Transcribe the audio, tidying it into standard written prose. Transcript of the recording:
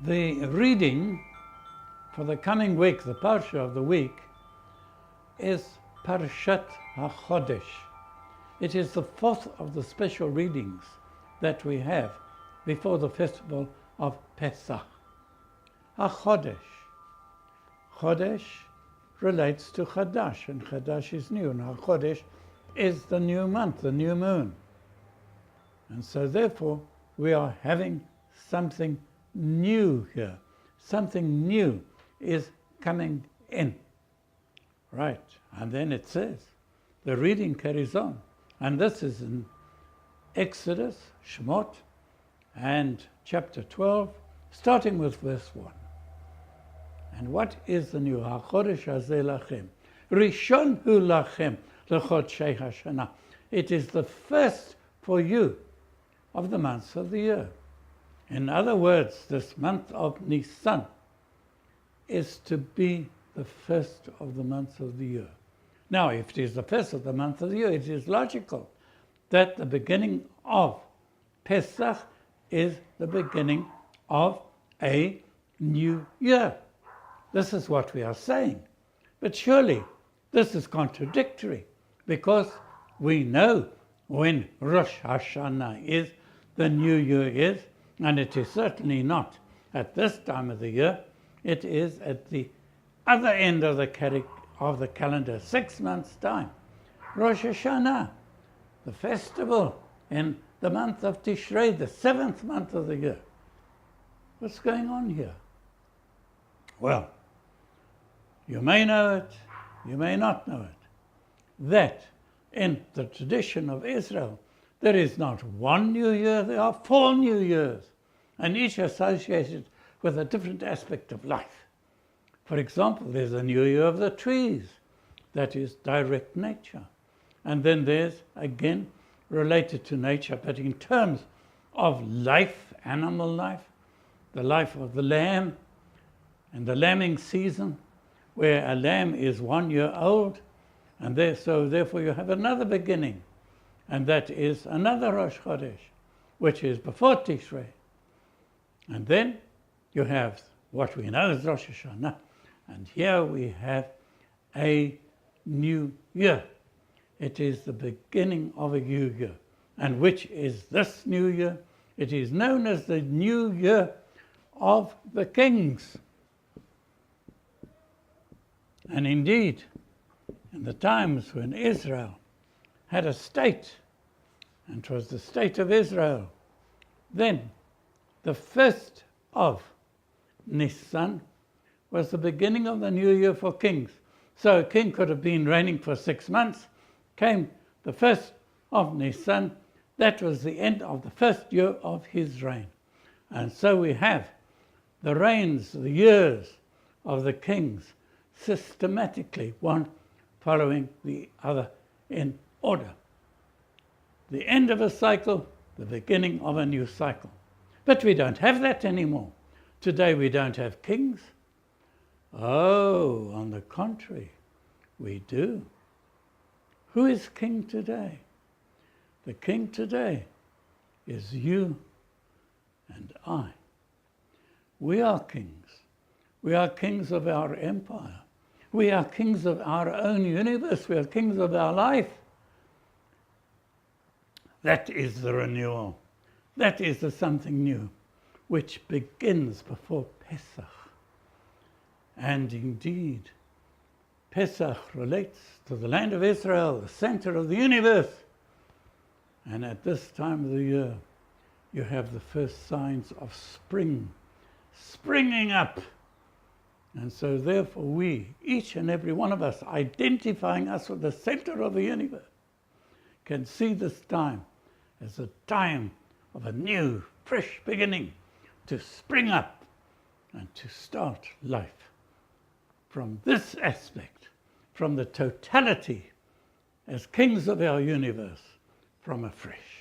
The reading for the coming week, the Parsha of the week, is Parshat Hahodesh. It is the fourth of the special readings that we have before the festival of Pesach. Hahodesh. Chodesh relates to Chadash, and Chadash is new, and Hahodesh is the new month, the new moon. And so therefore we are having something new here. Something new is coming in. Right, and then it says, the reading carries on. And this is in Exodus, Shemot, and chapter 12, starting with verse 1. And what is the new? HaChodesh hazeh lachem. Rishon hu lachem lechodshei hashana. It is the first for you of the months of the year. In other words, this month of Nisan is to be the first of the months of the year. Now, if it is the first of the month of the year, it is logical that the beginning of Pesach is the beginning of a new year. This is what we are saying. But surely this is contradictory, because we know when Rosh Hashanah is, the new year is, and it is certainly not at this time of the year. It is at the other end of the calendar, 6 months' time. Rosh Hashanah, the festival in the month of Tishrei, the 7th month of the year. What's going on here? Well, you may know it, you may not know it, that in the tradition of Israel, there is not one new year, there are 4 new years, and each associated with a different aspect of life. For example, there's a new year of the trees, that is direct nature. And then there's, again, related to nature, but in terms of life, animal life, the life of the lamb, and the lambing season, where a lamb is 1 year old, and therefore you have another beginning, and that is another Rosh Chodesh, which is before Tishrei. And then you have what we know as Rosh Hashanah, and here we have a new year. It is the beginning of a new year. And which is this new year? It is known as the new year of the kings. And indeed, in the times when Israel had a state, and it was the state of Israel, then the first of Nisan was the beginning of the new year for kings. So a king could have been reigning for 6 months, came the first of Nisan, that was the end of the first year of his reign. And so we have the reigns, the years of the kings, systematically, one following the other in order. The end of a cycle, the beginning of a new cycle. But we don't have that anymore. Today we don't have kings. Oh, on the contrary, we do. Who is king today? The king today is you and I. We are kings. We are kings of our empire. We are kings of our own universe. We are kings of our life. That is the renewal. That is the something new, which begins before Pesach. And indeed, Pesach relates to the land of Israel, the center of the universe. And at this time of the year, you have the first signs of spring, springing up. And so therefore we, each and every one of us, identifying us with the center of the universe, can see this time as a time of a new, fresh beginning to spring up and to start life. From this aspect, from the totality as kings of our universe, from afresh.